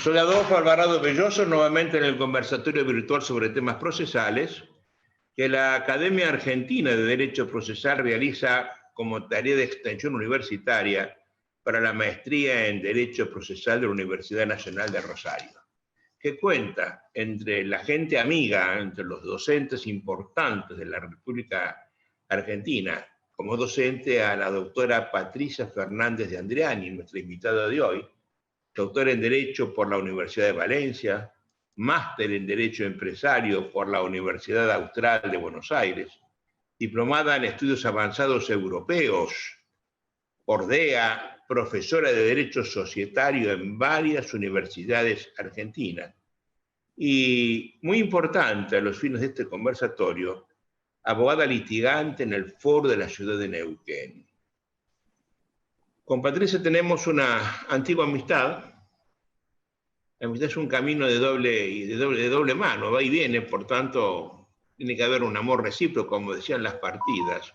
Soy Adolfo Alvarado Belloso, nuevamente en el conversatorio virtual sobre temas procesales, que la Academia Argentina de Derecho Procesal realiza como tarea de extensión universitaria para la maestría en Derecho Procesal de la Universidad Nacional de Rosario, que cuenta entre la gente amiga, entre los docentes importantes de la República Argentina, como docente a la doctora Patricia Fernández de Andriani, nuestra invitada de hoy, doctor en Derecho por la Universidad de Valencia, máster en Derecho Empresario por la Universidad Austral de Buenos Aires, diplomada en Estudios Avanzados Europeos por DEA, profesora de Derecho Societario en varias universidades argentinas. Y muy importante a los fines de este conversatorio, abogada litigante en el Foro de la Ciudad de Neuquén. Con Patricia tenemos una antigua amistad. La amistad es un camino de doble mano, va y viene, por tanto, tiene que haber un amor recíproco, como decían las partidas.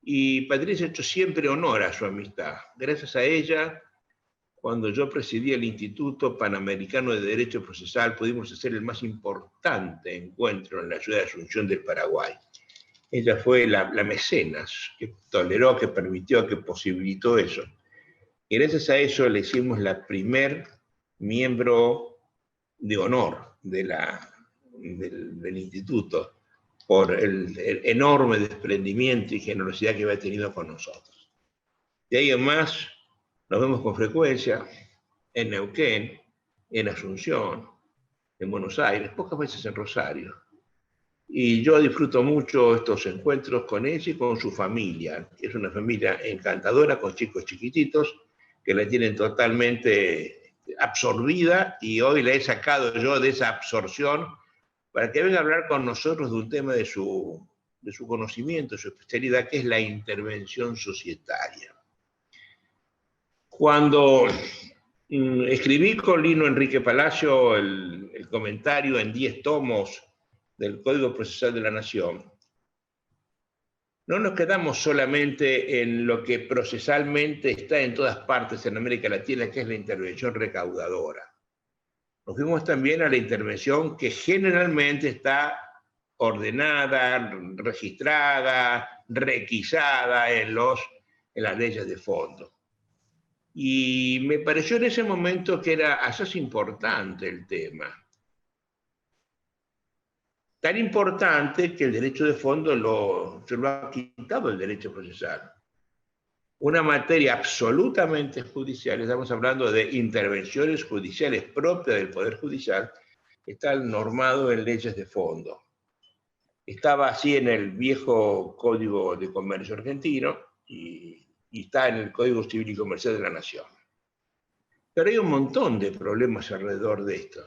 Y Patricia ha hecho siempre honor a su amistad. Gracias a ella, cuando yo presidí el Instituto Panamericano de Derecho Procesal, pudimos hacer el más importante encuentro en la ciudad de Asunción del Paraguay. Ella fue la mecenas que toleró, que permitió, que posibilitó eso. Y gracias a eso le hicimos la primer miembro de honor del instituto por el enorme desprendimiento y generosidad que había tenido con nosotros. De ahí en más, nos vemos con frecuencia en Neuquén, en Asunción, en Buenos Aires, pocas veces en Rosario. Y yo disfruto mucho estos encuentros con ella y con su familia, que es una familia encantadora, con chicos chiquititos, que la tienen totalmente absorbida, y hoy la he sacado yo de esa absorción para que venga a hablar con nosotros de un tema de su conocimiento, de su especialidad, que es la intervención societaria. Cuando escribí con Lino Enrique Palacio el comentario en 10 tomos del Código Procesal de la Nación, no nos quedamos solamente en lo que procesalmente está en todas partes en América Latina, que es la intervención recaudadora. Nos fuimos también a la intervención que generalmente está ordenada, registrada, requisada en las leyes de fondo. Y me pareció en ese momento que era asaz importante el tema. Tan importante que el derecho de fondo se lo ha quitado el derecho procesal. Una materia absolutamente judicial, estamos hablando de intervenciones judiciales propias del Poder Judicial, está normado en leyes de fondo. Estaba así en el viejo Código de Comercio argentino y está en el Código Civil y Comercial de la Nación. Pero hay un montón de problemas alrededor de esto.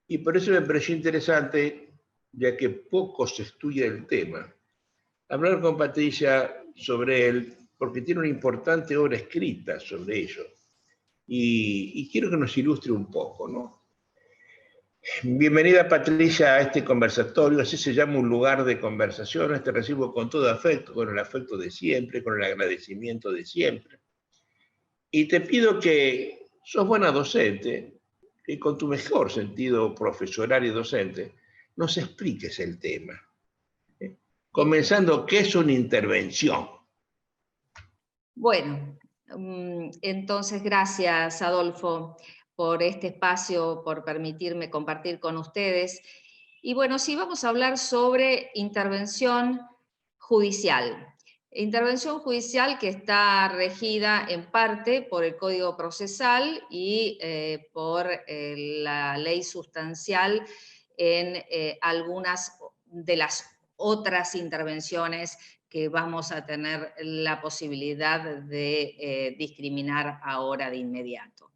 Y por eso me pareció interesante, ya que poco se estudia el tema, hablar con Patricia sobre él, porque tiene una importante obra escrita sobre ello. Y quiero que nos ilustre un poco, ¿no? Bienvenida, Patricia, a este conversatorio. Así se llama un lugar de conversaciones. Te recibo con todo afecto, con el afecto de siempre, con el agradecimiento de siempre. Y te pido que sos buena docente, que con tu mejor sentido profesoral y docente nos expliques el tema. Comenzando, ¿qué es una intervención? Bueno, entonces gracias, Adolfo, por este espacio, por permitirme compartir con ustedes. Y bueno, sí, vamos a hablar sobre intervención judicial. Intervención judicial que está regida en parte por el Código Procesal y por la ley sustancial en algunas de las otras intervenciones que vamos a tener la posibilidad de discriminar ahora de inmediato.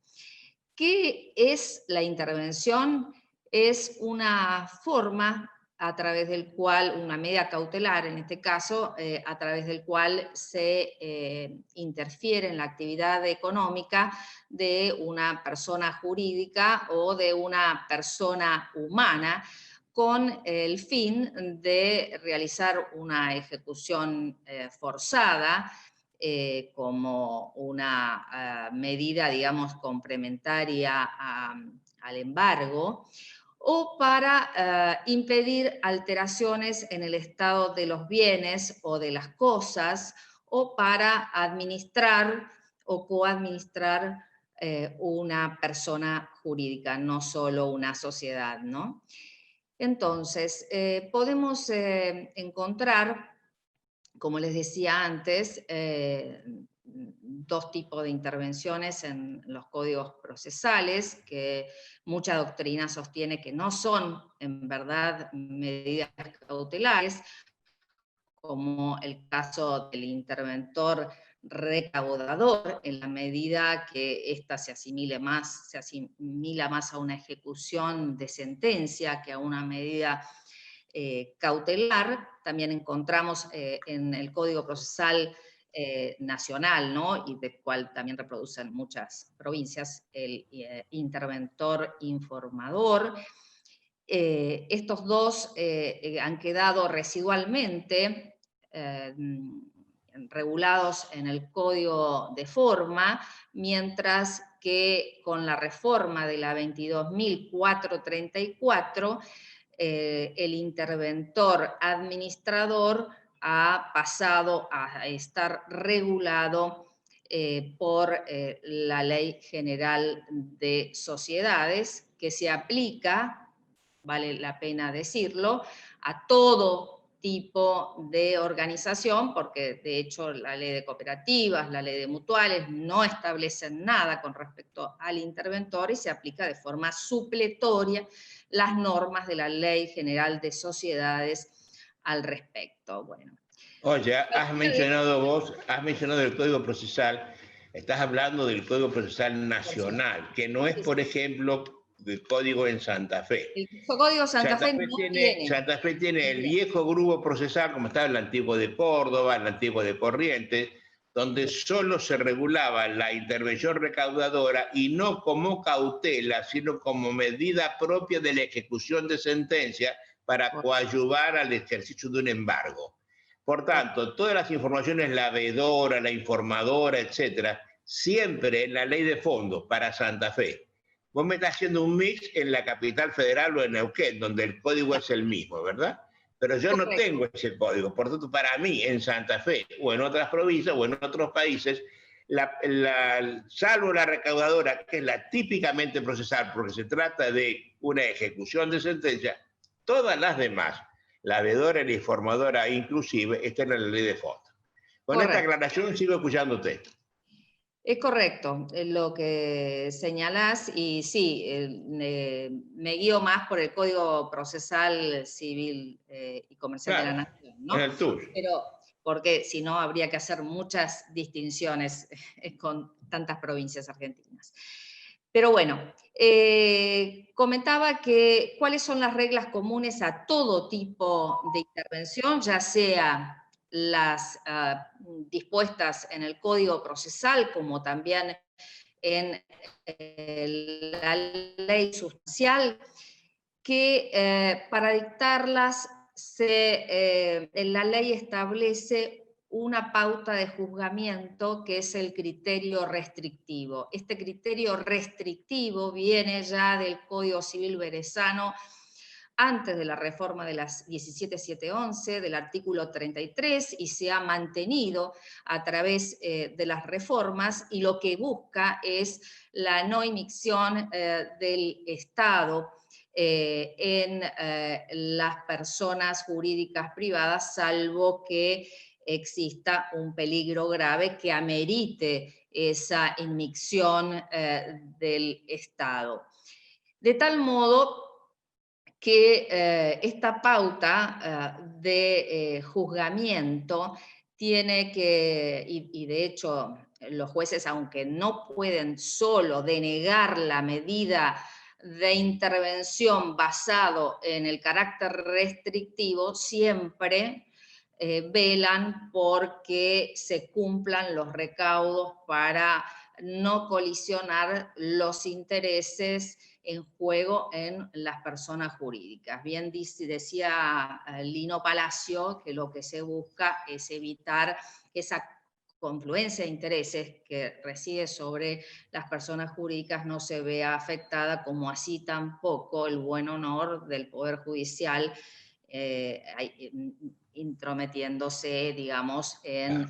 ¿Qué es la intervención? Es una forma a través del cual, una medida cautelar en este caso, a través del cual se interfiere en la actividad económica de una persona jurídica o de una persona humana, con el fin de realizar una ejecución forzada como una medida, digamos, complementaria al embargo, o para impedir alteraciones en el estado de los bienes o de las cosas, o para administrar o coadministrar una persona jurídica, no solo una sociedad, ¿no? Entonces, podemos encontrar, como les decía antes, dos tipos de intervenciones en los códigos procesales, que mucha doctrina sostiene que no son en verdad medidas cautelares, como el caso del interventor recaudador, en la medida que ésta se asimila más a una ejecución de sentencia que a una medida cautelar. También encontramos en el Código Procesal Nacional, ¿no? Y del cual también reproducen muchas provincias, el interventor informador. Estos dos han quedado residualmente regulados en el Código de Forma, mientras que con la reforma de la 22.434, el interventor administrador ha pasado a estar regulado por la Ley General de Sociedades, que se aplica, vale la pena decirlo, a todo tipo de organización, porque de hecho la ley de cooperativas, la ley de mutuales no establecen nada con respecto al interventor y se aplica de forma supletoria las normas de la Ley General de Sociedades al respecto. Bueno. Oye, has mencionado el Código Procesal, estás hablando del Código Procesal Nacional, que no es, por ejemplo, el código en Santa Fe. El Código Santa Fe no tiene. Santa Fe tiene el viejo grupo procesal, como estaba el antiguo de Córdoba, el antiguo de Corrientes, donde solo se regulaba la intervención recaudadora y no como cautela, sino como medida propia de la ejecución de sentencia para coadyuvar al ejercicio de un embargo. Por tanto, todas las informaciones, la veedora, la informadora, etcétera, siempre en la ley de fondo para Santa Fe. Vos me estás haciendo un mix en la capital federal o en Neuquén, donde el código es el mismo, ¿verdad? Pero yo no tengo ese código. Por tanto, para mí, en Santa Fe o en otras provincias o en otros países, salvo la recaudadora, que es la típicamente procesal, porque se trata de una ejecución de sentencia, todas las demás, la veedora y la informadora inclusive, están en la ley de fondo. Con esta aclaración sigo escuchándote. Es correcto lo que señalás, y sí, me guío más por el Código Procesal Civil y Comercial de la Nación, ¿no? Es el tuyo. Pero, porque si no habría que hacer muchas distinciones con tantas provincias argentinas. Pero bueno, comentaba que cuáles son las reglas comunes a todo tipo de intervención, ya sea las dispuestas en el Código Procesal, como también en la ley sustancial, que para dictarlas la ley establece una pauta de juzgamiento que es el criterio restrictivo. Este criterio restrictivo viene ya del Código Civil Berezano, antes de la reforma de las 17.711, del artículo 33, y se ha mantenido a través de las reformas, y lo que busca es la no inmixción del Estado en las personas jurídicas privadas, salvo que exista un peligro grave que amerite esa inmixción del Estado. De tal modo que esta pauta de juzgamiento tiene que, y de hecho los jueces, aunque no pueden solo denegar la medida de intervención basado en el carácter restrictivo, siempre velan porque se cumplan los recaudos para no colisionar los intereses en juego en las personas jurídicas. Bien decía Lino Palacio que lo que se busca es evitar esa confluencia de intereses que reside sobre las personas jurídicas no se vea afectada, como así tampoco el buen honor del Poder Judicial intrometiéndose, digamos, en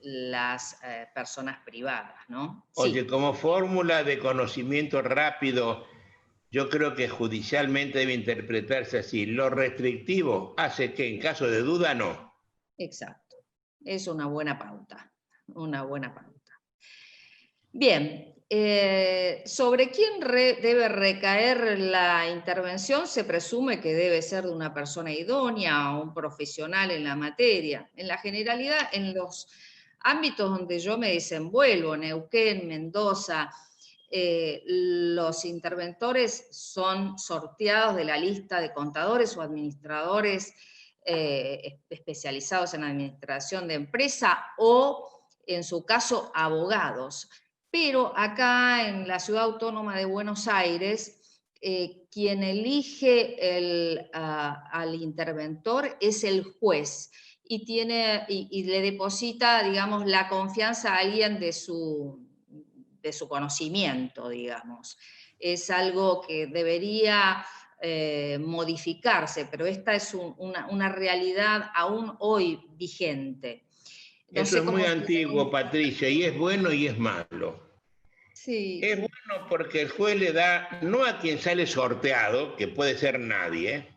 las personas privadas, ¿no? Oye, Sí. como fórmula de conocimiento rápido, yo creo que judicialmente debe interpretarse así. Lo restrictivo hace que en caso de duda no. Exacto. Es una buena pauta, una buena pauta. Bien, ¿sobre quién debe recaer la intervención? Se presume que debe ser de una persona idónea o un profesional en la materia. En la generalidad, en los ámbitos donde yo me desenvuelvo, Neuquén, Mendoza, los interventores son sorteados de la lista de contadores o administradores especializados en administración de empresa o, en su caso, abogados. Pero acá en la Ciudad Autónoma de Buenos Aires, quien elige al interventor es el juez y le deposita, digamos, la confianza a alguien de su conocimiento, digamos. Es algo que debería modificarse, pero esta es una realidad aún hoy vigente. No Eso sé es muy cómo... antiguo, Patricia, y es bueno y es malo. Sí. Es bueno porque el juez le da, no a quien sale sorteado, que puede ser nadie,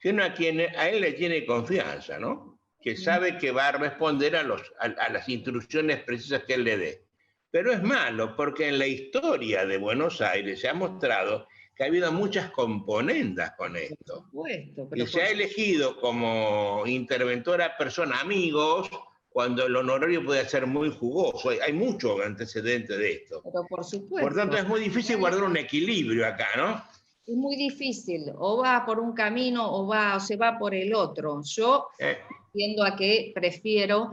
sino a quien a él le tiene confianza, ¿no? Que sabe que va a responder a las instrucciones precisas que él le dé. Pero es malo porque en la historia de Buenos Aires se ha mostrado que ha habido muchas componendas con Por esto. supuesto, Y pero se ha elegido como interventora persona amigos cuando el honorario puede ser muy jugoso. Hay mucho antecedente de esto. por Por tanto, supuesto. es muy difícil guardar un equilibrio acá, ¿no? Es muy difícil, o va por un camino o se va por el otro. Yo tiendo a que prefiero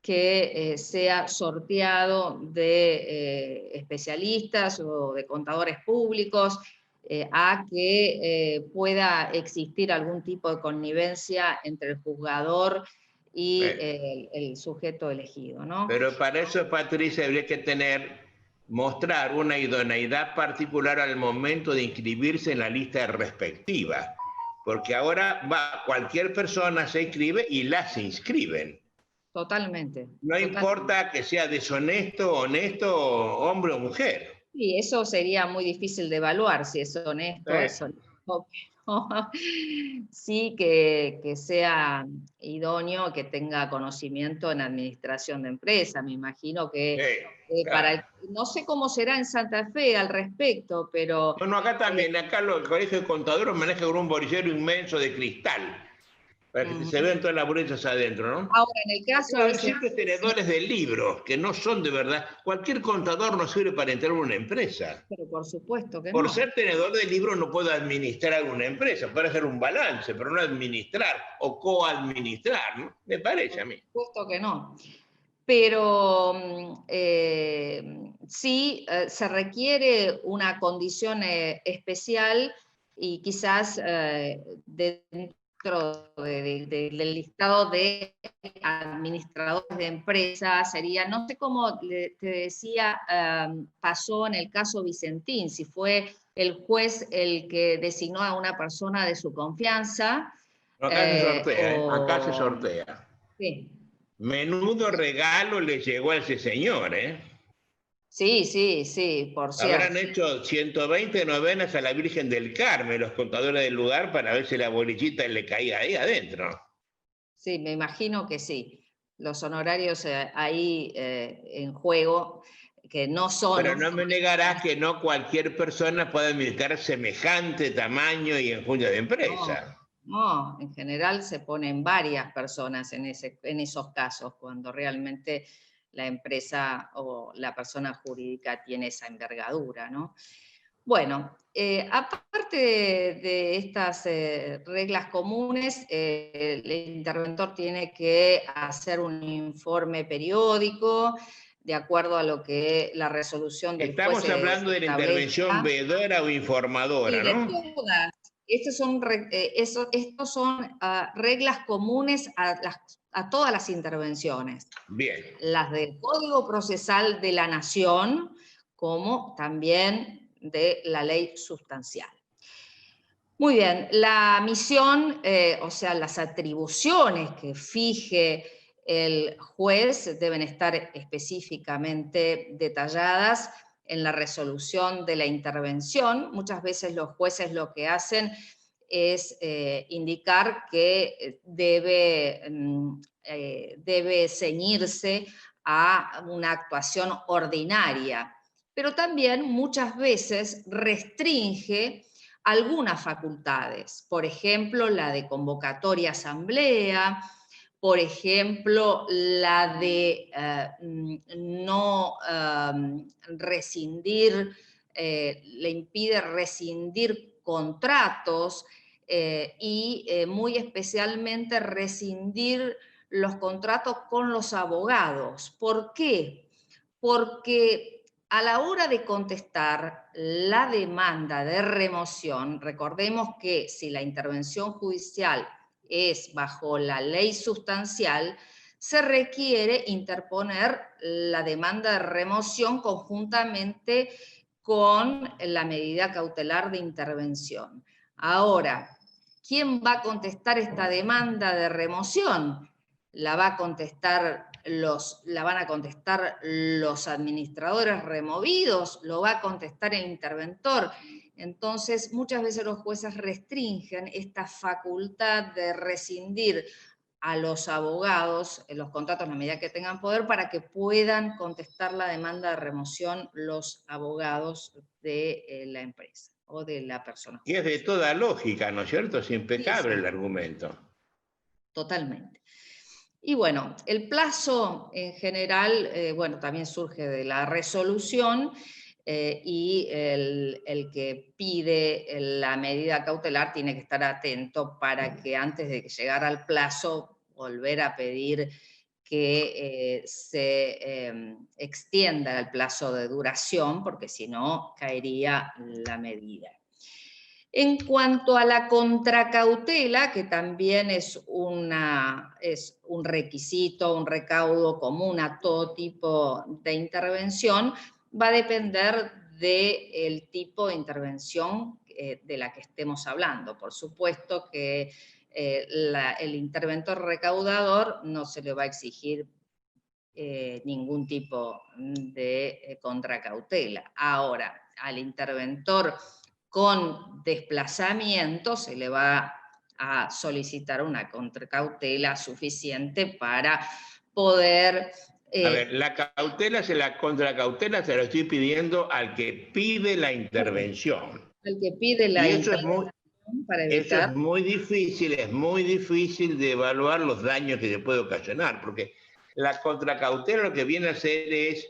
que sea sorteado de especialistas o de contadores públicos, a que pueda existir algún tipo de connivencia entre el juzgador y el sujeto elegido, ¿no? Pero para eso, Patricia, habría que mostrar una idoneidad particular al momento de inscribirse en la lista respectiva. Porque ahora cualquier persona se inscribe y las inscriben. Totalmente. No Totalmente. importa que sea deshonesto, honesto, hombre o mujer. Sí, eso sería muy difícil de evaluar, si es honesto, pero sí que sea idóneo, que tenga conocimiento en administración de empresa. Me imagino que Claro. no sé cómo será en Santa Fe al respecto, pero... Bueno, acá también, acá el Colegio de Contadores maneja un bolillero inmenso de cristal, para que se vean todas las bolsas adentro, ¿no? Ahora, en el caso Hay ese... siempre tenedores de libros que no son de verdad. Cualquier contador no sirve para entrar a una empresa. Pero por supuesto que Por no. ser tenedor de libros no puedo administrar una empresa. Puede hacer un balance, pero no administrar o coadministrar, ¿no? Me parece a mí. Por supuesto que no. Pero sí se requiere una condición especial y quizás dentro del listado de administradores de empresas sería, no sé cómo te decía, pasó en el caso Vicentín, si fue el juez el que designó a una persona de su confianza. No, acá se sortea, ¿eh? Acá se O... sortea. Sí. Menudo regalo le llegó a ese señor, ¿eh? Sí, sí, sí, por Habrán cierto. hecho 120 novenas a la Virgen del Carmen, los contadores del lugar, para ver si la bolillita le caía ahí adentro. Sí, me imagino que sí. Los honorarios ahí en juego, que no Pero son... no me negarás que no cualquier persona puede administrar semejante tamaño y enjundia de No, empresa. no, en general se ponen varias personas en esos casos, cuando realmente la empresa o la persona jurídica tiene esa envergadura, ¿no? Bueno, aparte de estas reglas comunes, el interventor tiene que hacer un informe periódico de acuerdo a lo que la resolución del juez Estamos hablando de la intervención establezca. veedora o Y informadora, de ¿no? todas. Estos son reglas comunes a a todas las intervenciones. Bien. Las del Código Procesal de la Nación, como también de la ley sustancial. Muy bien, la misión, o sea, las atribuciones que fije el juez deben estar específicamente detalladas en la resolución de la intervención. Muchas veces los jueces lo que hacen es indicar que debe ceñirse a una actuación ordinaria, pero también muchas veces restringe algunas facultades, por ejemplo, la de convocatoria a asamblea, por ejemplo, la de no rescindir, le impide rescindir contratos y muy especialmente rescindir los contratos con los abogados. ¿Por qué? Porque a la hora de contestar la demanda de remoción, recordemos que si la intervención judicial es bajo la ley sustancial, se requiere interponer la demanda de remoción conjuntamente con la medida cautelar de intervención. Ahora, ¿quién va a contestar esta demanda de remoción? La van a contestar los administradores removidos, lo va a contestar el interventor. Entonces, muchas veces los jueces restringen esta facultad de rescindir a los abogados los contratos en la medida que tengan poder para que puedan contestar la demanda de remoción los abogados de la empresa o de la persona Y es de toda lógica, ¿no es cierto? Es impecable sí. el argumento. Totalmente. Y bueno, el plazo en general, bueno, también surge de la resolución y el que pide la medida cautelar tiene que estar atento para que antes de llegar al plazo volver a pedir que se extienda el plazo de duración, porque si no caería la medida. En cuanto a la contracautela, que también es un requisito, un recaudo común a todo tipo de intervención, va a depender del tipo de intervención de la que estemos hablando. Por supuesto que el interventor recaudador no se le va a exigir ningún tipo de contracautela. Ahora, al interventor con desplazamiento se le va a solicitar una contracautela suficiente para poder... A ver, la contracautela se la estoy pidiendo al que pide la intervención. Al que pide la intervención para evitar... Eso es muy difícil de evaluar los daños que se puede ocasionar, porque la contracautela lo que viene a hacer es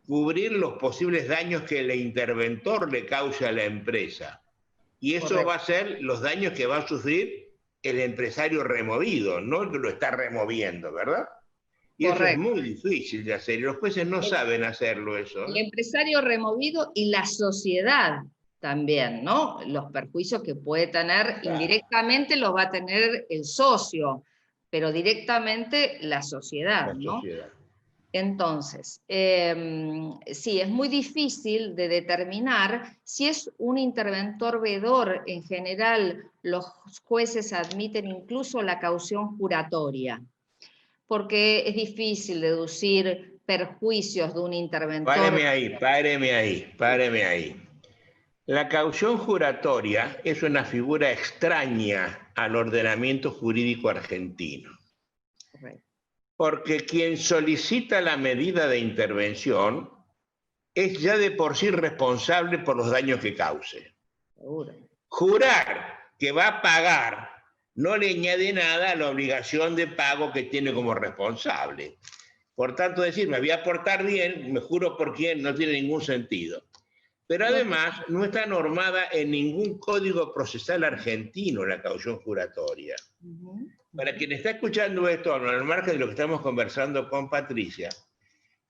cubrir los posibles daños que el interventor le cause a la empresa. Y eso Correcto. va a ser los daños que va a sufrir el empresario removido, no el que lo está removiendo, ¿verdad? Y Correcto. eso es muy difícil de hacer, y los jueces no saben hacerlo eso. El empresario removido y la sociedad también, ¿no? Los perjuicios que puede tener, claro, indirectamente los va a tener el socio, pero directamente la sociedad, ¿no? Entonces, sí, es muy difícil de determinar si es un interventor veedor. En general, los jueces admiten incluso la caución juratoria, porque es difícil deducir perjuicios de un interventor. Páreme ahí. La caución juratoria es una figura extraña al ordenamiento jurídico argentino. Correcto. Porque quien solicita la medida de intervención es ya de por sí responsable por los daños que cause. Seguro. Jurar que va a pagar no le añade nada a la obligación de pago que tiene como responsable. Por tanto, decir, me voy a portar bien, me juro por quién, no tiene ningún sentido. Pero además no está normada en ningún código procesal argentino la caución juratoria. Para quien está escuchando esto, al margen de lo que estamos conversando con Patricia,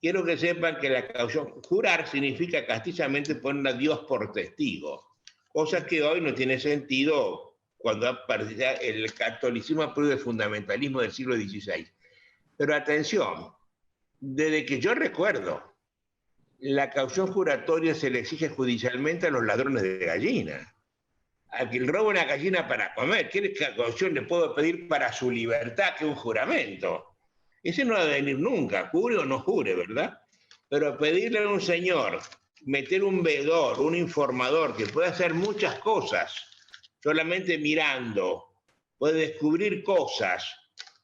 quiero que sepan que la caución, jurar significa castillamente poner a Dios por testigo, cosa que hoy no tiene sentido cuando aparecía el catolicismo apoyó el fundamentalismo del siglo XVI. Pero atención, desde que yo recuerdo, la caución juratoria se le exige judicialmente a los ladrones de gallina. A quien roba una gallina para comer, ¿qué caución le puedo pedir para su libertad que un juramento? Ese no va a venir nunca, jure o no jure, ¿verdad? Pero pedirle a un señor, meter un veedor, un informador, que puede hacer muchas cosas, solamente mirando, puede descubrir cosas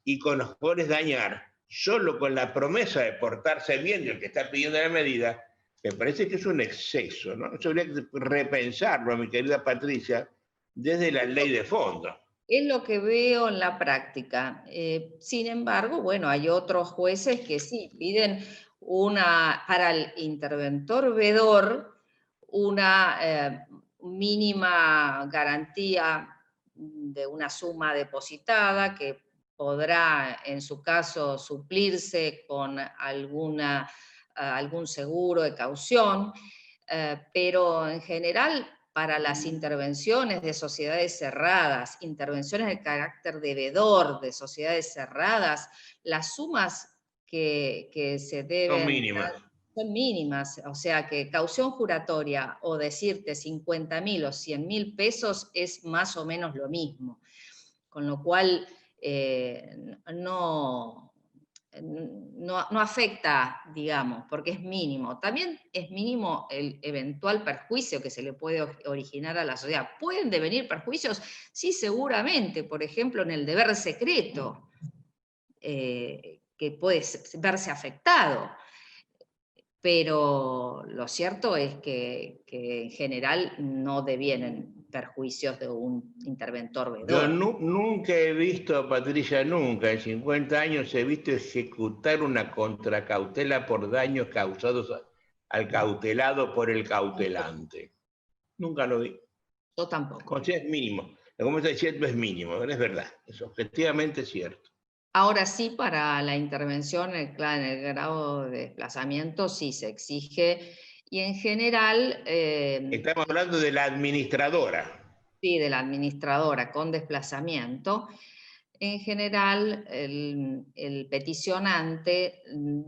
y con los cuales dañar, solo con la promesa de portarse bien del que está pidiendo la medida, me parece que es un exceso, ¿no? Eso habría que repensarlo, mi querida Patricia, desde la ley de fondo. Es lo que veo en la práctica. Sin embargo, bueno, hay otros jueces que sí piden para el interventor vedor una mínima garantía de una suma depositada que podrá, en su caso, suplirse con algún seguro de caución, pero en general para las intervenciones de sociedades cerradas, intervenciones de carácter devedor de sociedades cerradas, las sumas que se Son deben mínimas. son mínimas, o sea que caución juratoria o decirte 50.000 o 100.000 pesos es más o menos lo mismo, con lo cual no afecta, digamos, porque es mínimo. También es mínimo el eventual perjuicio que se le puede originar a la sociedad. ¿Pueden devenir perjuicios? Sí, seguramente, por ejemplo, en el deber secreto, que puede verse afectado. Pero lo cierto es que en general no devienen perjuicios de un interventor Yo vedor. nunca he visto a Patricia, nunca, en 50 años he visto ejecutar una contracautela por daños causados al cautelado por el cautelante. Nunca lo vi. Yo tampoco. Con es mínimo. Lo que me está diciendo es mínimo, es verdad, es objetivamente cierto. Ahora sí, para la intervención en el grado de desplazamiento sí se exige, y en general, Estamos hablando de la administradora. sí, de la administradora con desplazamiento, en general el peticionante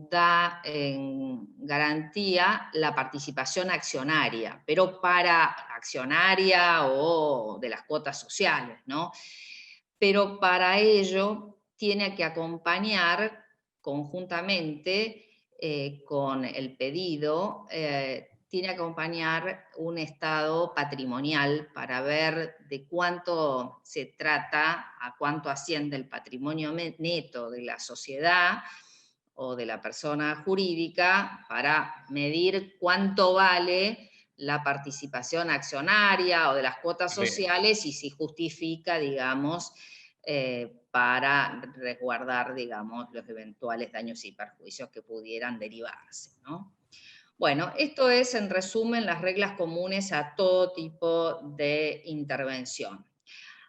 da en garantía la participación accionaria, pero para accionaria o de las cuotas sociales, ¿no? Pero para ello tiene que acompañar conjuntamente con el pedido, tiene que acompañar un estado patrimonial para ver de cuánto se trata, a cuánto asciende el patrimonio neto de la sociedad o de la persona jurídica, para medir cuánto vale la participación accionaria o de las cuotas sociales y si justifica, digamos, para resguardar, digamos, los eventuales daños y perjuicios que pudieran derivarse, ¿no? Bueno, esto es, en resumen, las reglas comunes a todo tipo de intervención.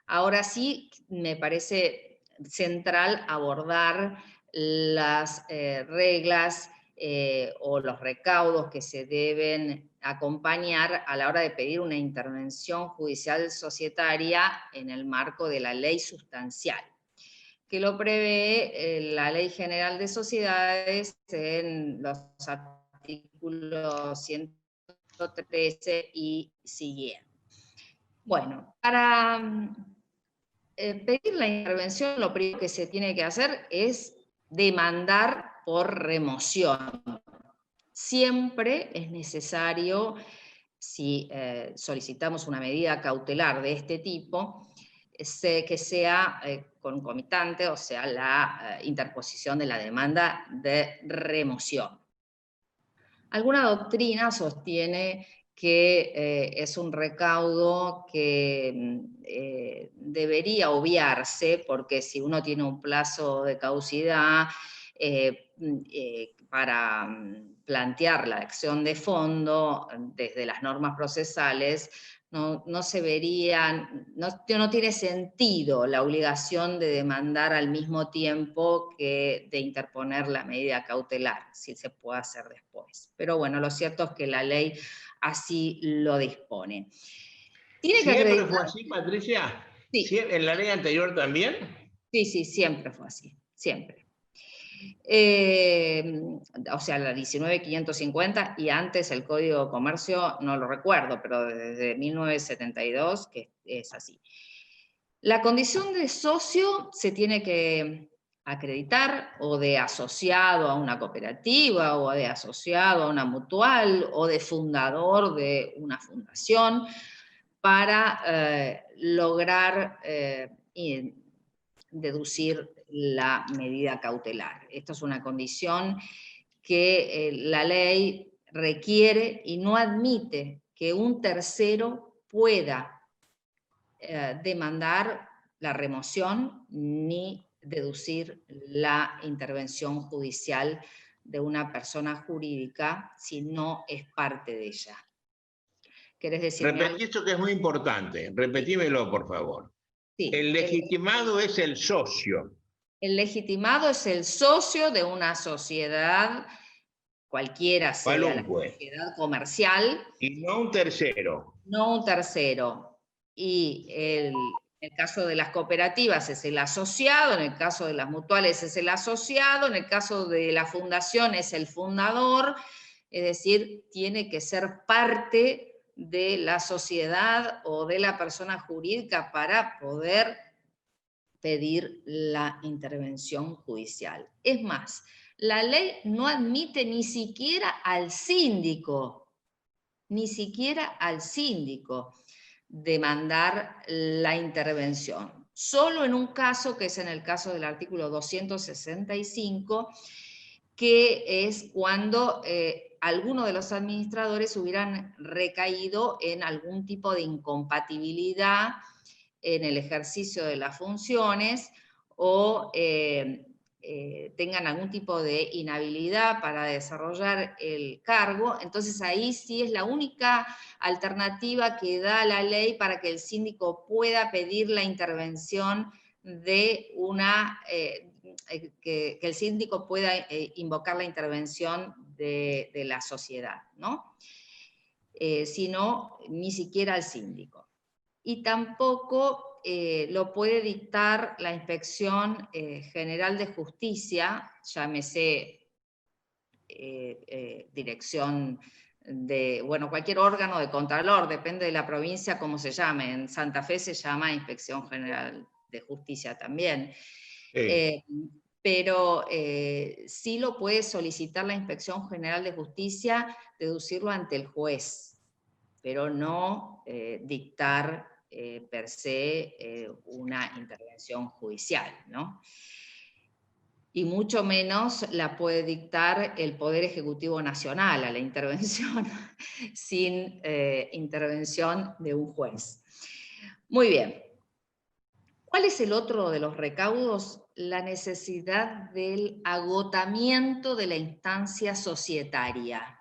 Ahora sí, me parece central abordar las reglas o los recaudos que se deben acompañar a la hora de pedir una intervención judicial societaria en el marco de la ley sustancial, que lo prevé la Ley General de Sociedades en los artículos 113 y siguientes. Bueno, para pedir la intervención, lo primero que se tiene que hacer es demandar por remoción. Siempre es necesario, si solicitamos una medida cautelar de este tipo, que sea concomitante, o sea, la interposición de la demanda de remoción. Alguna doctrina sostiene que es un recaudo que debería obviarse, porque si uno tiene un plazo de caducidad para plantear la acción de fondo desde las normas procesales, no se verían, no tiene sentido la obligación de demandar al mismo tiempo que de interponer la medida cautelar, si se puede hacer después. Pero bueno, lo cierto es que la ley así lo dispone. Tiene que Siempre fue acreditar. así, Patricia. Sí, ¿En la ley anterior también? sí, siempre fue así, siempre. O sea, la 19.550 y antes el Código de Comercio, no lo recuerdo, pero desde 1972 que es así. La condición de socio se tiene que acreditar o de asociado a una cooperativa o de asociado a una mutual o de fundador de una fundación para lograr deducir la medida cautelar. Esto es una condición que la ley requiere y no admite que un tercero pueda demandar la remoción ni deducir la intervención judicial de una persona jurídica si no es parte de ella. ¿Querés decirme algo? Repetí esto que es muy importante. Sí, Repetímelo, por favor. sí. El legitimado es el socio. El legitimado es el socio de una sociedad, cualquiera sea la Cualunque. sociedad comercial, Y no un tercero. no un tercero. Y en el caso de las cooperativas es el asociado, en el caso de las mutuales es el asociado, en el caso de la fundación es el fundador, es decir, tiene que ser parte de la sociedad o de la persona jurídica para poder pedir la intervención judicial. Es más, la ley no admite ni siquiera al síndico demandar la intervención. Solo en un caso, que es en el caso del artículo 265, que es cuando alguno de los administradores hubieran recaído en algún tipo de incompatibilidad en el ejercicio de las funciones o tengan algún tipo de inhabilidad para desarrollar el cargo, entonces ahí sí es la única alternativa que da la ley para que el síndico pueda pedir la intervención de una, que el síndico pueda invocar la intervención de la sociedad, ¿no? Si no, ni siquiera el síndico. Y tampoco lo puede dictar la Inspección General de Justicia, llámese dirección de, bueno, cualquier órgano de contralor, depende de la provincia cómo se llame. En Santa Fe se llama Inspección General de Justicia también. Sí. Pero sí lo puede solicitar la Inspección General de Justicia, deducirlo ante el juez, pero no dictar per se una intervención judicial, ¿no? Y mucho menos la puede dictar el Poder Ejecutivo Nacional a la intervención sin intervención de un juez. Muy bien. ¿Cuál es el otro de los recaudos? La necesidad del agotamiento de la instancia societaria.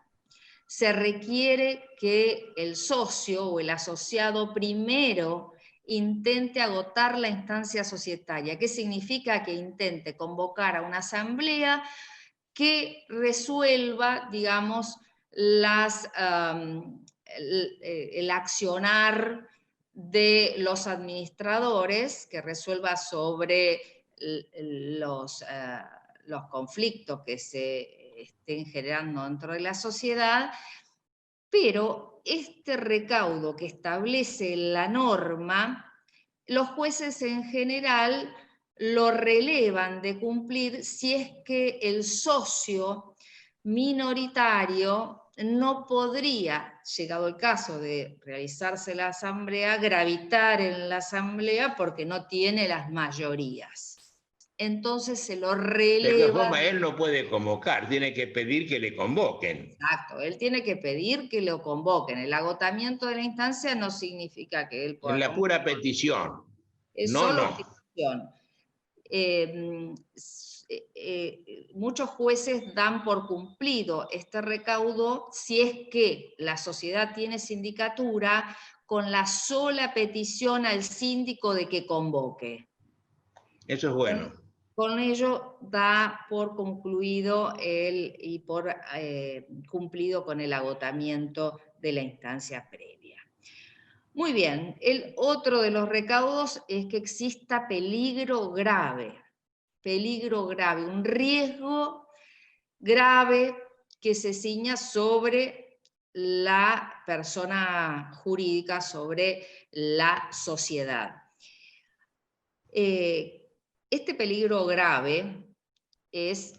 Se requiere que el socio o el asociado primero intente agotar la instancia societaria. ¿Qué significa? Que intente convocar a una asamblea que resuelva, digamos, el accionar de los administradores, que resuelva sobre los conflictos que se estén generando dentro de la sociedad, pero este recaudo que establece la norma, los jueces en general lo relevan de cumplir si es que el socio minoritario no podría, llegado el caso de realizarse la asamblea, gravitar en la asamblea porque no tiene las mayorías. Entonces se lo De todas releva. formas, él no puede convocar, tiene que pedir que le convoquen. Exacto, él tiene que pedir que lo convoquen. El agotamiento de la instancia no significa que él En pueda la convocar. pura petición. Es No, solo no. petición. Muchos jueces dan por cumplido este recaudo si es que la sociedad tiene sindicatura con la sola petición al síndico de que convoque. Eso es bueno. Con ello da por concluido y por cumplido con el agotamiento de la instancia previa. Muy bien, el otro de los recaudos es que exista peligro grave, un riesgo grave que se ciña sobre la persona jurídica, sobre la sociedad. Este peligro grave es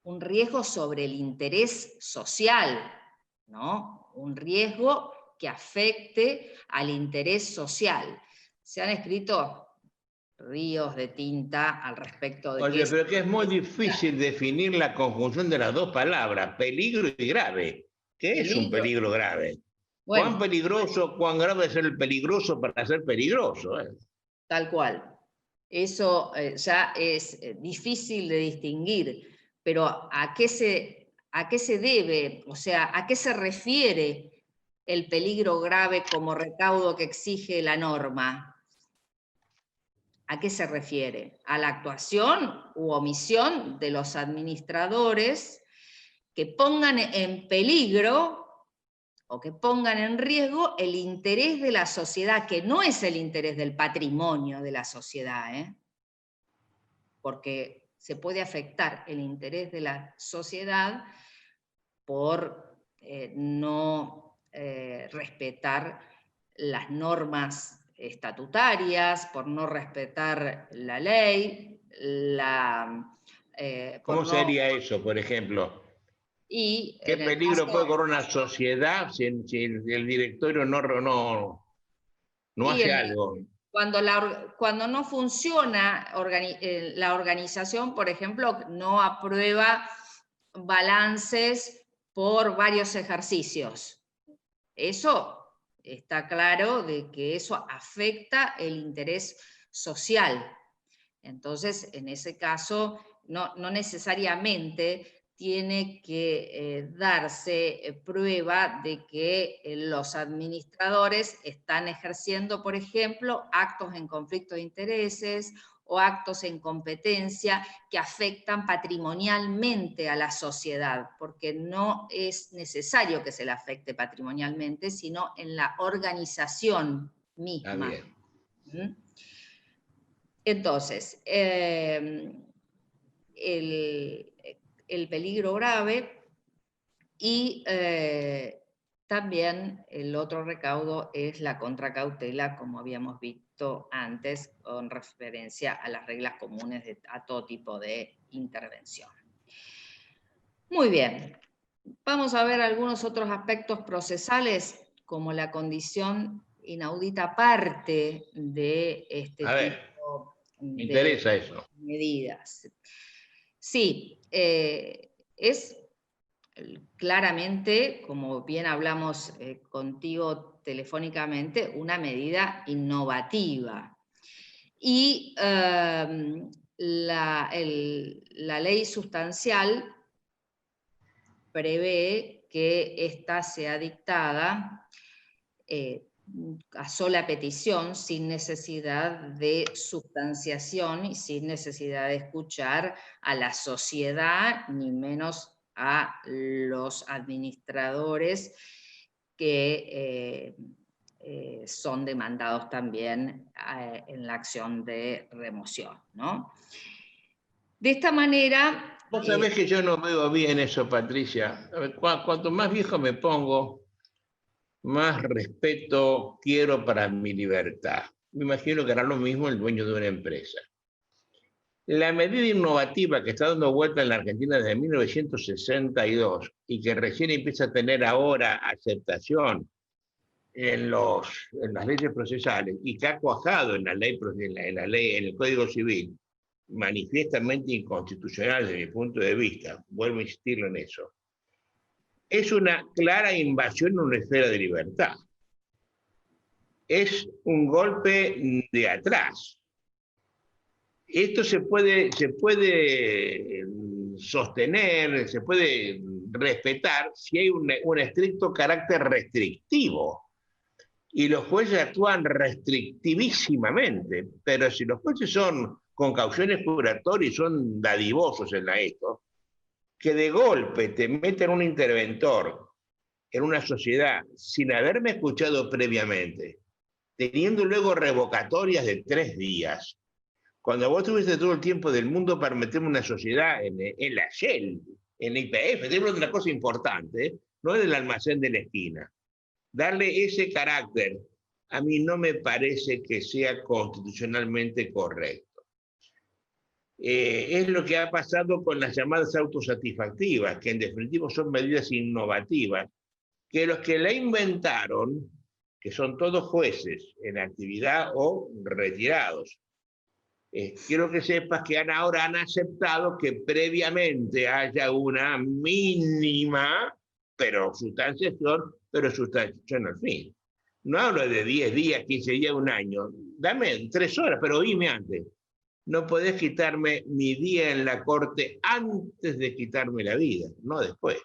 un riesgo sobre el interés social, ¿no? Un riesgo que afecte al interés social. Se han escrito ríos de tinta al respecto de qué Oye, es. pero que es muy difícil definir la conjunción de las dos palabras, peligro y grave. ¿Qué es un Peligro. peligro grave? ¿Cuán Bueno, peligroso, cuán grave es ser el peligroso para ser peligroso? tal cual. Eso ya es difícil de distinguir, pero a qué se debe? O sea, ¿a qué se refiere el peligro grave como recaudo que exige la norma? ¿A qué se refiere? A la actuación u omisión de los administradores que pongan en peligro o que pongan en riesgo el interés de la sociedad, que no es el interés del patrimonio de la sociedad, porque se puede afectar el interés de la sociedad por no respetar las normas estatutarias, por no respetar la ley, por ¿Cómo no... sería eso, por ejemplo? Y ¿Qué en el peligro puede caso... correr una sociedad si el directorio no Y hace algo? cuando no funciona la organización, por ejemplo, no aprueba balances por varios ejercicios. Eso está claro de que eso afecta el interés social. Entonces, en ese caso, no necesariamente tiene que darse prueba de que los administradores están ejerciendo, por ejemplo, actos en conflicto de intereses o actos en competencia que afectan patrimonialmente a la sociedad, porque no es necesario que se le afecte patrimonialmente, sino en la organización Está misma. bien. ¿Mm? Entonces, el peligro grave y también el otro recaudo es la contracautela, como habíamos visto antes, con referencia a las reglas comunes a todo tipo de intervención. Muy bien, vamos a ver algunos otros aspectos procesales, como la condición inaudita parte de este A ver, tipo me de interesa eso. medidas. Sí, es claramente, como bien hablamos contigo telefónicamente, una medida innovativa. Y la ley sustancial prevé que ésta sea dictada a sola petición, sin necesidad de sustanciación y sin necesidad de escuchar a la sociedad, ni menos a los administradores que son demandados también en la acción de remoción, ¿no? De esta manera... Vos sabés que yo no veo bien eso, Patricia. A ver, cuanto más viejo me pongo, más respeto quiero para mi libertad. Me imagino que hará lo mismo el dueño de una empresa. La medida innovativa que está dando vuelta en la Argentina desde 1962 y que recién empieza a tener ahora aceptación en las leyes procesales y que ha cuajado en la ley, en el Código Civil, manifiestamente inconstitucional desde mi punto de vista, vuelvo a insistirlo en eso, es una clara invasión en una esfera de libertad. Es un golpe de atrás. Esto se puede sostener, se puede respetar si hay un estricto carácter restrictivo. Y los jueces actúan restrictivísimamente, pero si los jueces son con cauciones curatorias y son dadivosos en esto, que de golpe te meten un interventor en una sociedad sin haberme escuchado previamente, teniendo luego revocatorias de 3 días, cuando vos tuviste todo el tiempo del mundo para meterme una sociedad en la Shell, en la YPF, te hablo de una cosa importante, no en el almacén de la esquina. Darle ese carácter a mí no me parece que sea constitucionalmente correcto. Es lo que ha pasado con las llamadas autosatisfactivas, que en definitiva son medidas innovativas, que los que la inventaron, que son todos jueces en actividad o retirados, quiero que sepas que ahora han aceptado que previamente haya una mínima, pero sustanciación al fin. No hablo de 10 días, 15 días, un año. Dame 3 horas, pero oíme antes. No podés quitarme mi día en la corte antes de quitarme la vida, no después.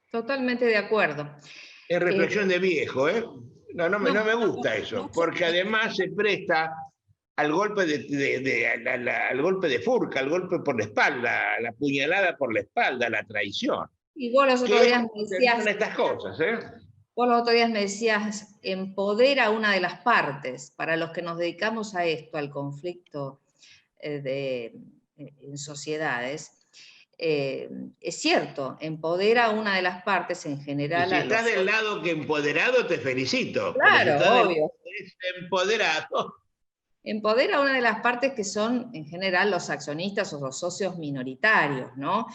Totalmente de acuerdo. Es reflexión de viejo, ¿eh? No me gusta eso, porque además se presta al golpe al golpe de furca, al golpe por la espalda, a la puñalada por la espalda, a la traición. Y vos los otros días me decías, estas cosas, ¿eh? Vos los otros días me decías, empodera a una de las partes. Para los que nos dedicamos a esto, al conflicto en sociedades, es cierto, empodera a una de las partes en general. Y si estás del lado que empoderado, te felicito. Claro, si obvio. Empoderado. Empodera a una de las partes que son, en general, los accionistas o los socios minoritarios, ¿no?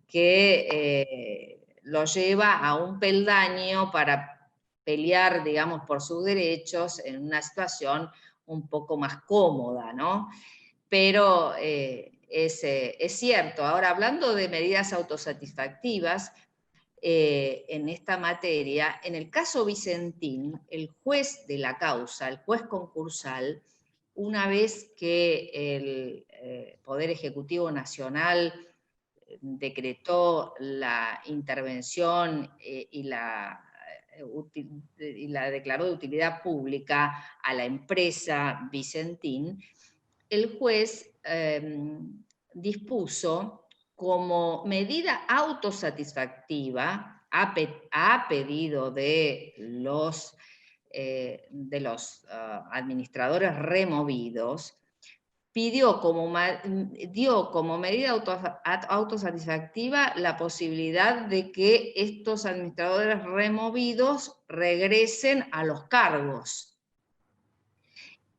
Que lo lleva a un peldaño para pelear, digamos, por sus derechos en una situación un poco más cómoda, ¿no? Pero es cierto. Ahora, hablando de medidas autosatisfactivas, en esta materia, en el caso Vicentín, el juez de la causa, el juez concursal, una vez que el Poder Ejecutivo Nacional decretó la intervención y la declaró de utilidad pública a la empresa Vicentín, el juez dispuso como medida autosatisfactiva, a pedido de los administradores removidos, dio como medida autosatisfactiva la posibilidad de que estos administradores removidos regresen a los cargos.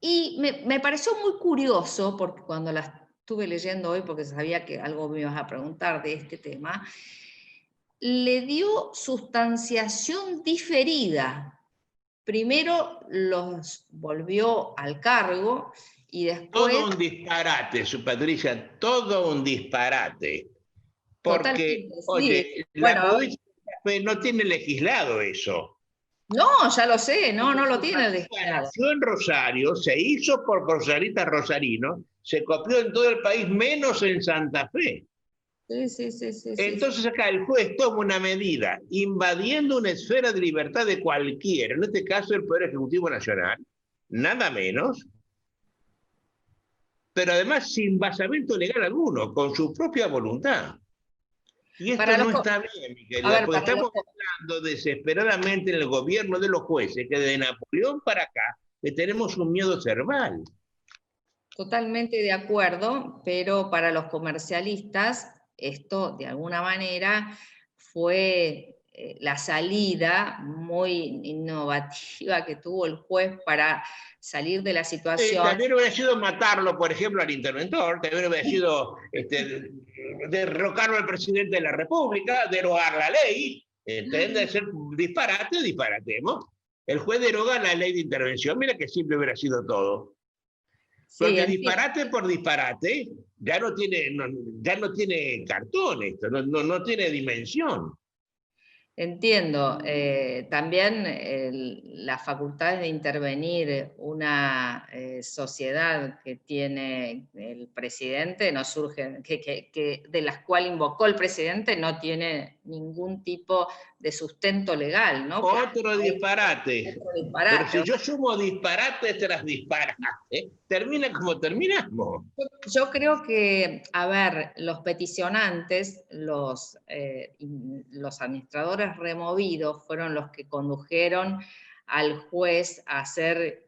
Y me pareció muy curioso, porque cuando la estuve leyendo hoy, porque sabía que algo me ibas a preguntar de este tema, le dio sustanciación diferida. Primero los volvió al cargo y después... Todo un disparate, su Patricia, todo un disparate. Porque, oye, la provincia de Santa Fe no tiene legislado eso. No, ya lo sé, no lo tiene legislado. Nació en Rosario, se hizo por rosaritas rosarinos, se copió en todo el país, menos en Santa Fe. Sí. Entonces acá el juez toma una medida invadiendo una esfera de libertad de cualquiera, en este caso el Poder Ejecutivo Nacional, nada menos, pero además sin basamento legal alguno, con su propia voluntad. Y esto no está bien, mi querida, porque estamos hablando desesperadamente en el gobierno de los jueces, que de Napoleón para acá le tenemos un miedo cerval. Totalmente de acuerdo, pero para los comercialistas esto de alguna manera fue la salida muy innovativa que tuvo el juez para salir de la situación. También hubiera sido matarlo, por ejemplo, al interventor, también hubiera sido derrocarlo al presidente de la República, derogar la ley, ¿entiendes? Ser disparate, disparatemos. El juez deroga la ley de intervención, mira que simple hubiera sido todo. Porque sí, disparate por disparate ya no tiene cartón esto, no tiene dimensión. Entiendo. También las facultades de intervenir una sociedad que tiene el presidente no surgen, de las cuales invocó el presidente, no tiene ningún tipo de sustento legal, ¿no? Otro disparate. Pero si yo sumo disparate tras disparate, termina como terminamos. Yo creo que, a ver, los peticionantes, los administradores removidos fueron los que condujeron al juez a hacer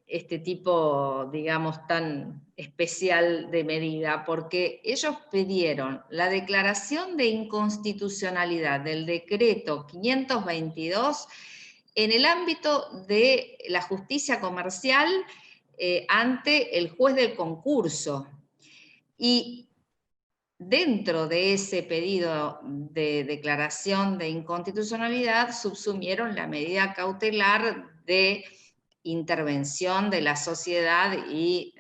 este tipo, digamos, tan especial de medida, porque ellos pidieron la declaración de inconstitucionalidad del decreto 522 en el ámbito de la justicia comercial ante el juez del concurso. Y dentro de ese pedido de declaración de inconstitucionalidad subsumieron la medida cautelar de intervención de la sociedad y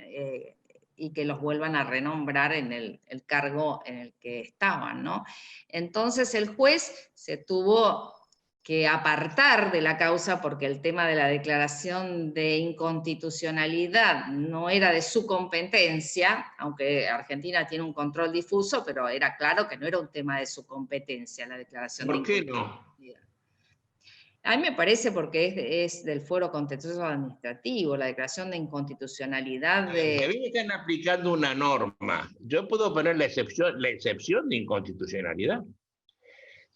que los vuelvan a renombrar en el cargo en el que estaban, ¿no? Entonces el juez se tuvo que apartar de la causa porque el tema de la declaración de inconstitucionalidad no era de su competencia, aunque Argentina tiene un control difuso, pero era claro que no era un tema de su competencia la declaración de ¿Por qué inconstitucionalidad. no? A mí me parece porque es del fuero contencioso administrativo, la declaración de inconstitucionalidad A de... mí me están aplicando una norma. Yo puedo poner la excepción de inconstitucionalidad.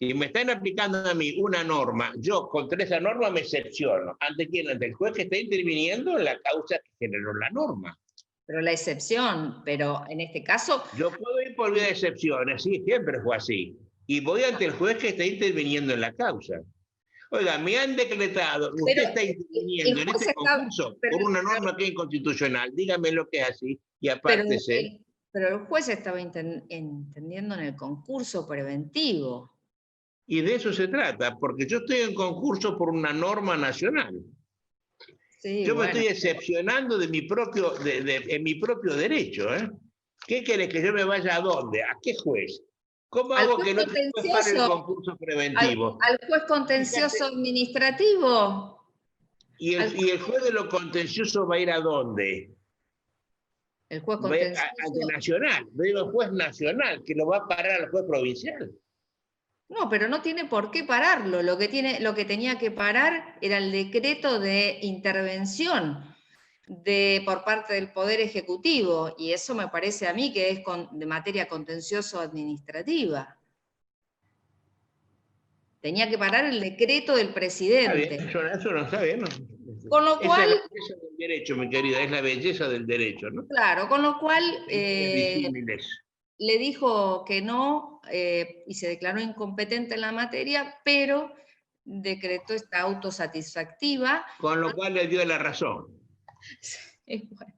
Si me están aplicando a mí una norma, yo contra esa norma me excepciono. ¿Ante quién? Ante el juez que está interviniendo en la causa que generó la norma. Pero la excepción, pero en este caso... Yo puedo ir por vía de excepciones, sí, siempre fue así. Y voy ante el juez que está interviniendo en la causa. Oiga, me han decretado, usted está interviniendo en este concurso por una norma que es inconstitucional. Dígame lo que es así y apártese. Pero el juez estaba entendiendo en el concurso preventivo. Y de eso se trata, porque yo estoy en concurso por una norma nacional. Sí, yo bueno, me estoy excepcionando de mi propio, en mi propio derecho. ¿Qué querés que yo me vaya a dónde? ¿A qué juez? ¿Cómo hago que no te pare el concurso preventivo? Al juez contencioso administrativo. ¿Y el juez de lo contencioso va a ir a dónde? El juez contencioso. Ante nacional, digo el juez nacional, que lo va a parar al juez provincial. No, pero no tiene por qué pararlo. Lo que tenía que parar era el decreto de intervención por parte del Poder Ejecutivo, y eso me parece a mí que es de materia contencioso-administrativa. Tenía que parar el decreto del presidente. Está bien, eso no está bien. Con lo cual... Es la belleza del derecho, mi querida, es la belleza del derecho, ¿no? Claro, con lo cual... le dijo que no y se declaró incompetente en la materia, pero decretó esta autosatisfactiva. Con lo cual le dio la razón. Bueno.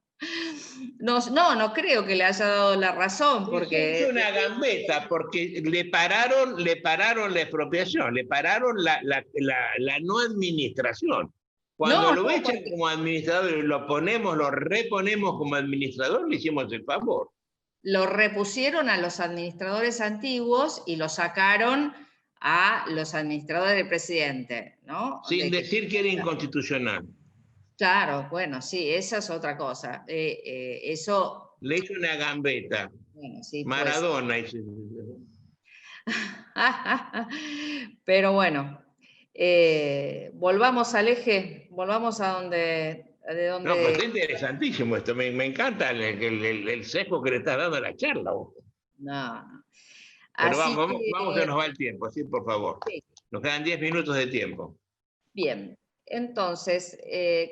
No creo que le haya dado la razón, porque... Es una gambeta, porque le pararon la expropiación, le pararon la no administración. Cuando lo echan como administrador y lo reponemos como administrador, le hicimos el favor. Lo repusieron a los administradores antiguos y lo sacaron a los administradores del presidente, ¿no? Sin decir que era inconstitucional. Claro, bueno, sí, esa es otra cosa. Eso... Le hizo una gambeta. Bueno, sí, Maradona. Pues. Pero bueno, volvamos al eje, volvamos a donde... No, pues es interesantísimo esto, me encanta el sesgo que le estás dando a la charla. No. Pero vamos que nos va el tiempo, sí, por favor. Sí. Nos quedan 10 minutos de tiempo. Bien. Entonces,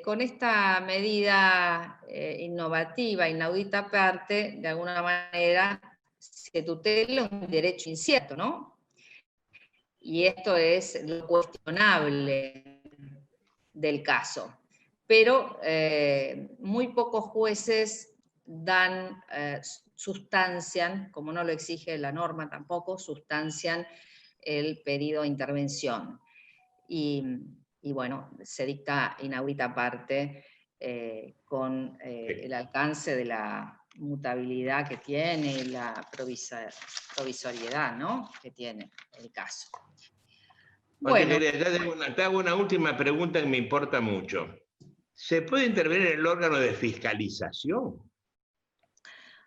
con esta medida innovativa, inaudita aparte, de alguna manera se tutela un derecho incierto, ¿no? Y esto es lo cuestionable del caso. Pero muy pocos jueces sustancian, como no lo exige la norma tampoco, sustancian el pedido de intervención. Y bueno, se dicta inaudita aparte con el alcance de la mutabilidad que tiene y la provisoriedad, ¿no?, que tiene el caso. Bueno, te hago una última pregunta que me importa mucho. ¿Se puede intervenir en el órgano de fiscalización?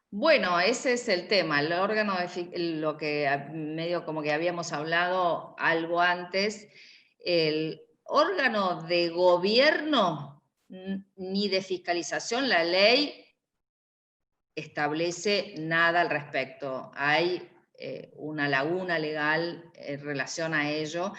Bueno, ese es el tema, el órgano lo que medio como que habíamos hablado algo antes, el órgano de gobierno ni de fiscalización, la ley establece nada al respecto. Hay una laguna legal en relación a ello.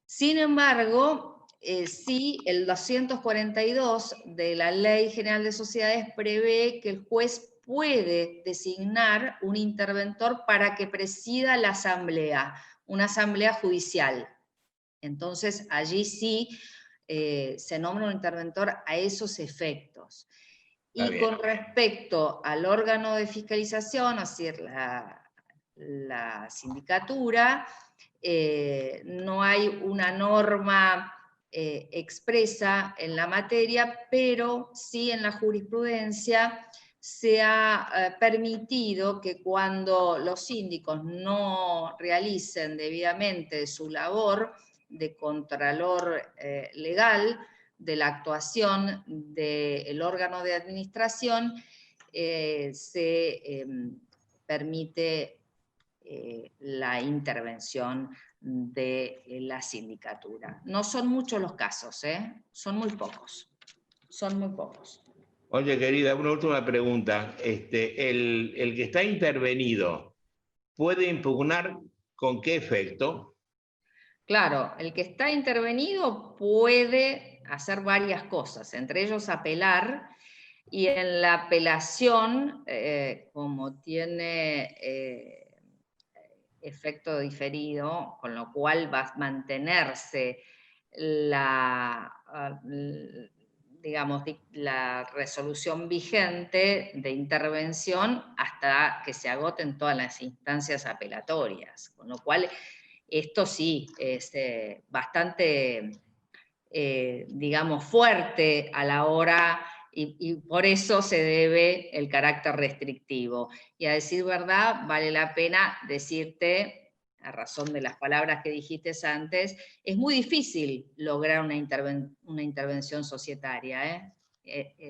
Sin embargo, sí, el 242 de la Ley General de Sociedades prevé que el juez puede designar un interventor para que presida la asamblea, una asamblea judicial. Entonces, allí sí se nombra un interventor a esos efectos. Y con respecto al órgano de fiscalización, es decir, la sindicatura, no hay una norma expresa en la materia, pero sí en la jurisprudencia se ha permitido que cuando los síndicos no realicen debidamente su labor de contralor legal de la actuación del órgano de administración, se permite la intervención de la sindicatura. No son muchos los casos, son muy pocos. Son muy pocos. Oye, querida, una última pregunta. El que está intervenido, ¿puede impugnar con qué efecto? Claro, el que está intervenido puede hacer varias cosas, entre ellos apelar, y en la apelación, como tiene efecto diferido, con lo cual va a mantenerse digamos, la resolución vigente de intervención hasta que se agoten todas las instancias apelatorias, con lo cual esto sí es bastante, digamos, fuerte a la hora, y por eso se debe el carácter restrictivo. Y a decir verdad, vale la pena decirte, a razón de las palabras que dijiste antes, es muy difícil lograr una intervención societaria.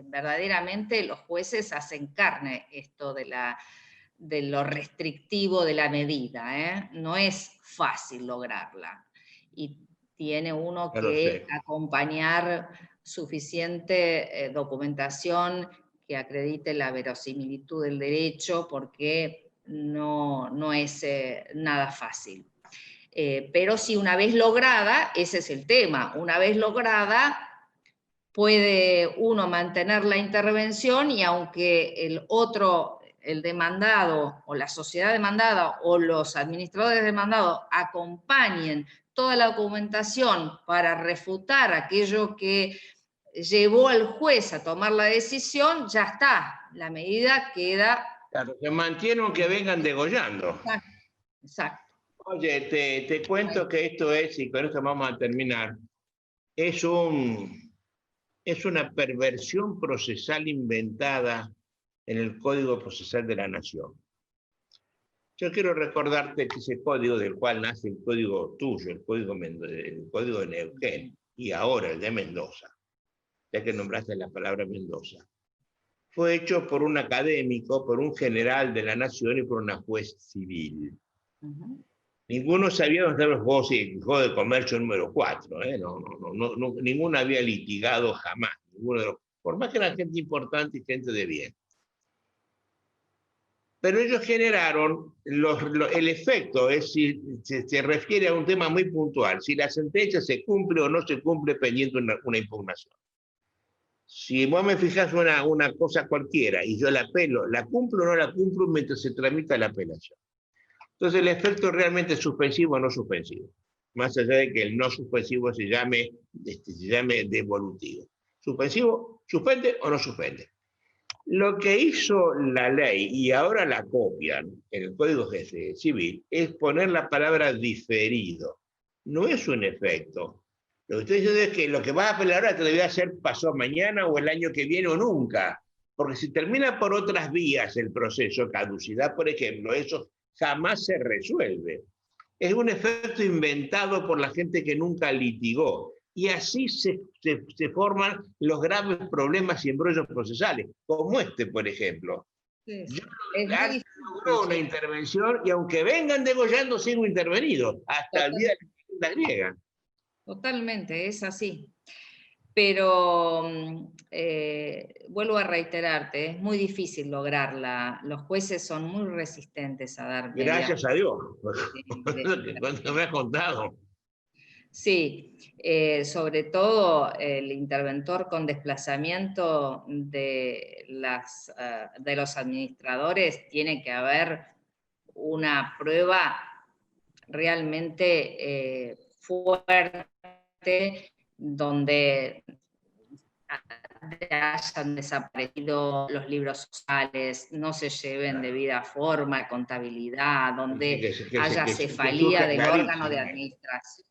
Verdaderamente los jueces hacen carne esto de lo restrictivo de la medida. No es fácil lograrla. Y tiene uno que acompañar suficiente documentación que acredite la verosimilitud del derecho, porque no es nada fácil. Pero sí, una vez lograda, ese es el tema, una vez lograda puede uno mantener la intervención, y aunque el demandado o la sociedad demandada o los administradores demandados acompañen toda la documentación para refutar aquello que llevó al juez a tomar la decisión, ya está, la medida queda... Claro, se mantiene aunque vengan degollando. Exacto, exacto. Oye, te cuento que esto es, y con esto vamos a terminar, es una perversión procesal inventada en el Código Procesal de la Nación. Yo quiero recordarte que ese código del cual nace el código tuyo, el código de Neuquén, y ahora el de Mendoza, ya que nombraste la palabra Mendoza, fue hecho por un académico, por un general de la Nación y por una juez civil. Ninguno sabía dónde estaban los juegos de comercio número 4. Ninguno había litigado jamás. Por más que era gente importante y gente de bien. Pero ellos generaron el efecto, es decir, se refiere a un tema muy puntual, si la sentencia se cumple o no se cumple pendiente una impugnación. Si vos me fijás una cosa cualquiera y yo la apelo, ¿la cumplo o no la cumplo mientras se tramita la apelación? Entonces el efecto realmente es suspensivo o no suspensivo, más allá de que el no suspensivo se llame devolutivo. ¿Suspensivo? ¿Suspende o no suspende? Lo que hizo la ley, y ahora la copian en el Código Civil, es poner la palabra diferido. No es un efecto. Lo que estoy diciendo es que lo que vas a apelar ahora te debería hacer pasó mañana o el año que viene o nunca. Porque si termina por otras vías el proceso, caducidad, por ejemplo, eso jamás se resuelve. Es un efecto inventado por la gente que nunca litigó. Y así se forman los graves problemas y embrollos procesales, como este, por ejemplo. Sí, sí. Yo logró una intervención y aunque vengan degollando, sigo intervenido, hasta el día de la griega. Totalmente, es así. Pero vuelvo a reiterarte, es muy difícil lograrla. Los jueces son muy resistentes a dar medidas. Gracias a Dios, cuando me has contado. Sí, sobre todo el interventor con desplazamiento de los administradores, tiene que haber una prueba realmente fuerte donde hayan desaparecido los libros sociales, no se lleven debida forma, contabilidad, donde haya cefalía del órgano de administración.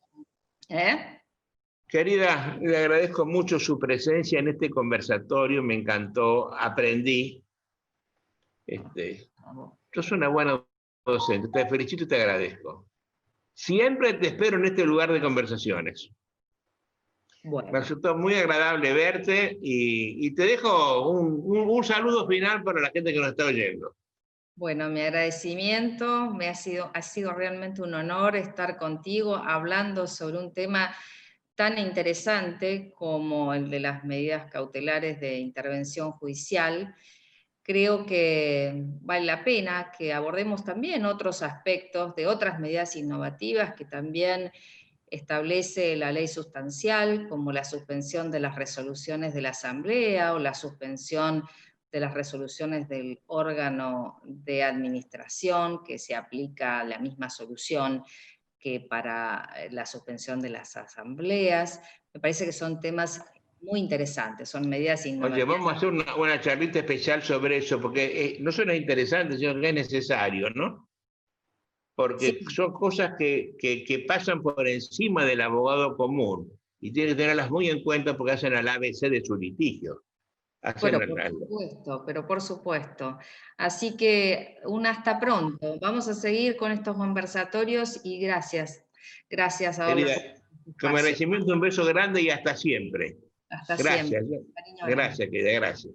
Querida, le agradezco mucho su presencia en este conversatorio, me encantó, aprendí. Sos una buena docente, te felicito y te agradezco. Siempre te espero en este lugar de conversaciones. Bueno. Me resultó muy agradable verte y te dejo un saludo final para la gente que nos está oyendo. Bueno, mi agradecimiento, ha sido realmente un honor estar contigo hablando sobre un tema tan interesante como el de las medidas cautelares de intervención judicial. Creo que vale la pena que abordemos también otros aspectos de otras medidas innovativas que también establece la ley sustancial, como la suspensión de las resoluciones de la Asamblea o la suspensión de las resoluciones del órgano de administración, que se aplica la misma solución que para la suspensión de las asambleas. Me parece que son temas muy interesantes, son medidas innovativas. Oye, vamos a hacer una charlita especial sobre eso, porque no solo es interesante, sino que es necesario, ¿no? Porque sí, son cosas que pasan por encima del abogado común y tiene que tenerlas muy en cuenta porque hacen al ABC de su litigio. Pero por supuesto. Así que un hasta pronto. Vamos a seguir con estos conversatorios y gracias. Gracias, Adolfo. Querida, con agradecimiento, un beso grande y hasta siempre. Hasta gracias. Siempre. Gracias, querida, gracias.